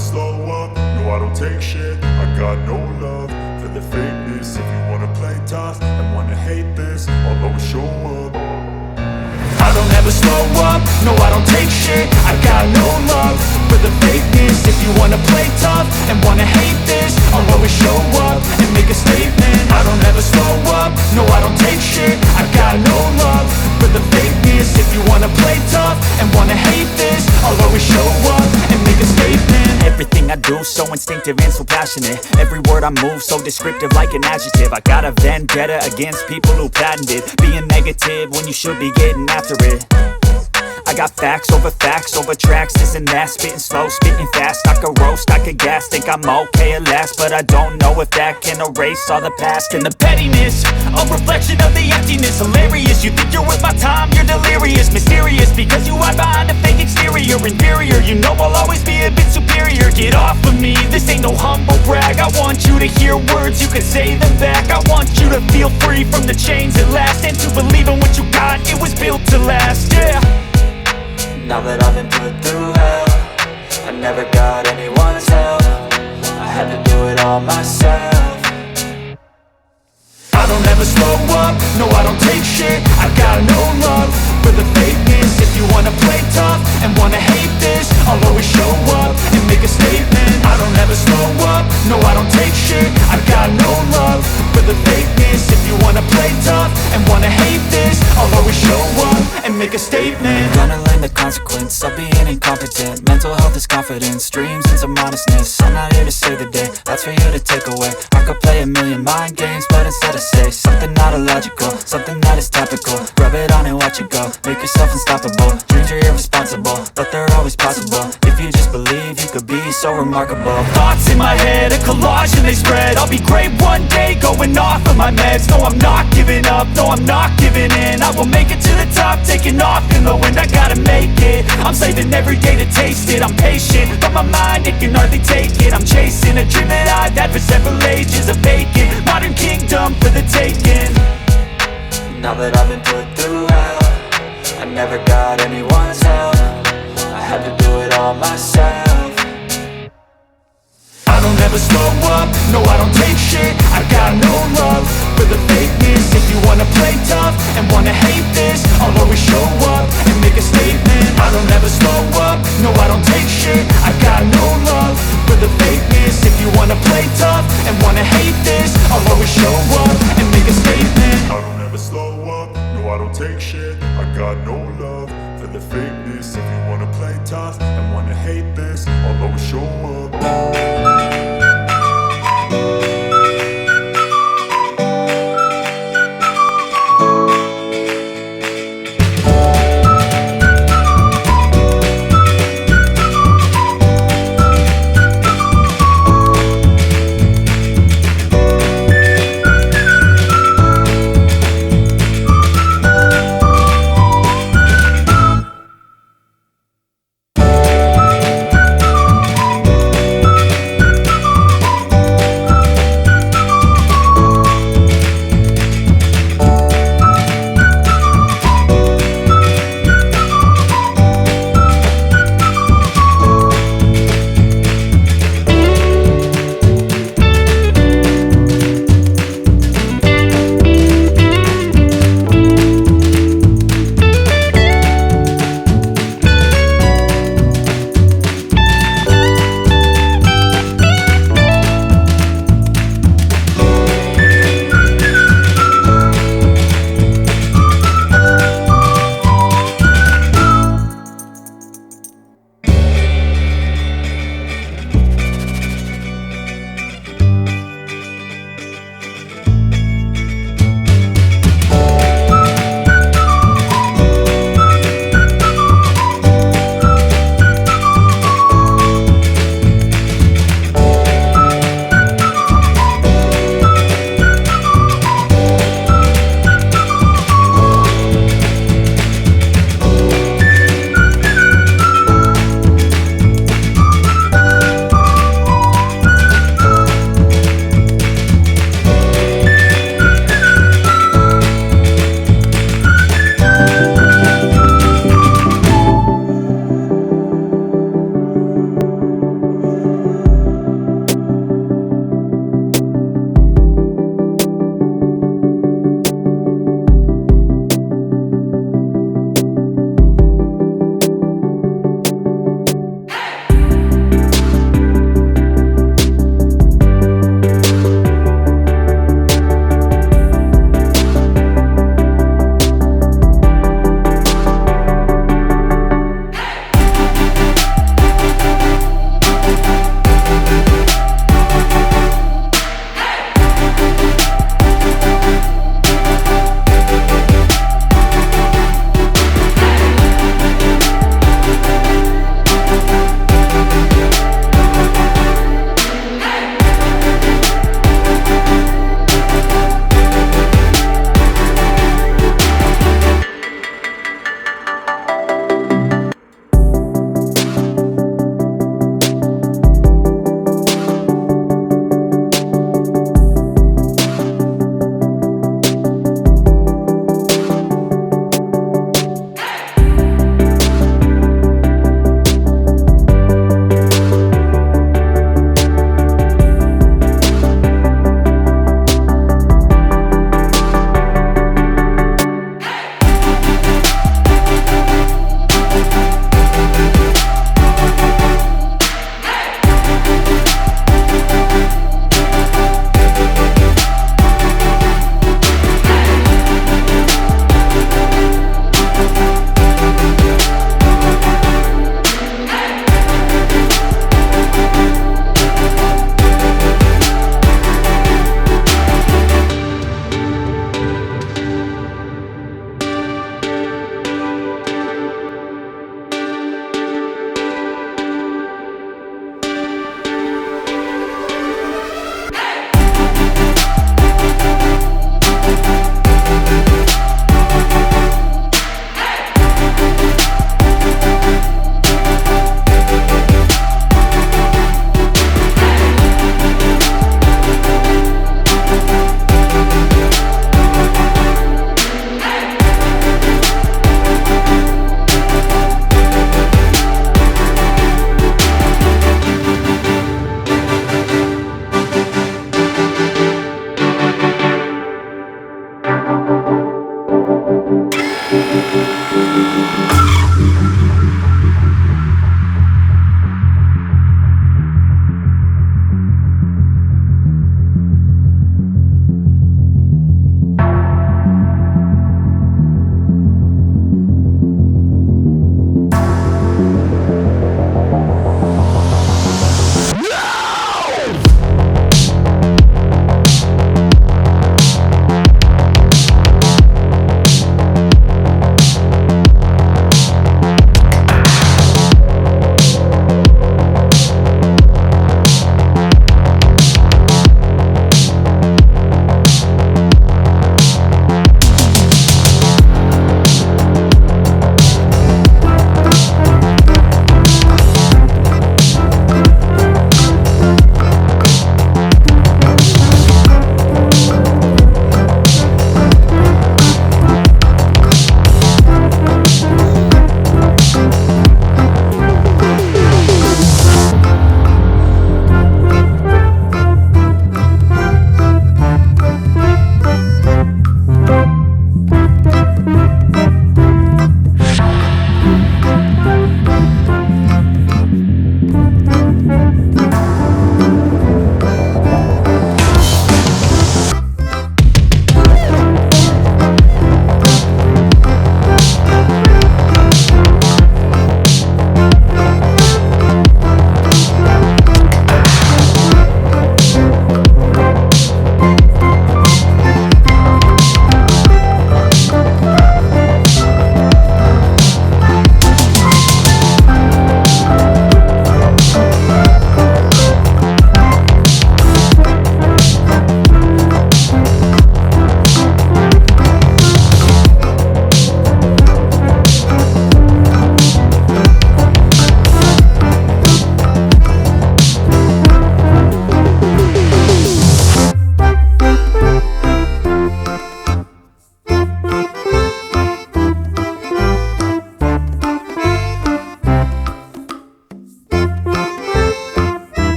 slow up, no I don't take shit. I got no love for the fakeness. If you wanna play tough and wanna hate this, I'll always show up. I don't ever slow up, no I don't take shit. I got no love for the fakeness. If you wanna play tough and wanna hate this, I'll always show up and make a statement. I don't ever slow up, no I don't take shit. I got no love for the fakeness. If you wanna play tough and wanna hate this, I'll always show up and make a statement. Everything I do so instinctive and so passionate. Every word I move so descriptive like an adjective. I got a vendetta against people who patented being negative when you should be getting after it. I got facts over tracks, this and that. Spitting slow, spitting fast, I could roast, I could gas. Think I'm okay at last, but I don't know if that can erase all the past. And the pettiness, a reflection of the emptiness. Hilarious, you think you're worth my time, you're delirious. Mysterious, because you hide behind a fake exterior. Inferior, you know I'll always be a bit superior. Get off of me, this ain't no humble brag. I want you to hear words, you can say them back. I want you to feel free from the chains at last, and to believe in what you got, it was built to last, yeah. Now that I've been put through hell, I never got anyone's help. I had to do it all myself. I don't ever slow up, no I don't take shit. I got no love for the fakeness. If you wanna play tough and wanna hate this, I'll always show up and make a statement. I don't ever slow up, no I don't take shit. I got no love for the fakeness. If you wanna play tough and wanna hate this, I'll always show up and make a statement. Gonna learn the consequence of being incompetent. Mental health is confidence, dreams and some honestness. I'm not here to save the day, that's for you to take away. I could play a million mind games, but instead I say something not illogical, something that is topical. Rub it on and watch it go, make yourself unstoppable. Dreams are irresponsible, but they're always possible. If you just believe, you could be so remarkable. Thoughts in my head, a collage and they spread. I'll be great one day, going off of my meds. No, I'm not giving up, no, I'm not giving in. I will make it to the top, taking off in the wind. I gotta make it, I'm saving every day to taste it. I'm patient, but my mind, it can hardly take it. I'm chasing a dream that I've had for several ages. A vacant, modern kingdom for the taking. Now that I've been put through hell, I never got anyone's help. I had to do it all myself. I don't ever slow up, no I don't take shit. I got no love for the fakeness. If you wanna play tough and wanna hate this, I'll always show up and make a statement. I don't ever slow up, no I don't take shit. I got no love for the fakeness. If you wanna play tough and wanna hate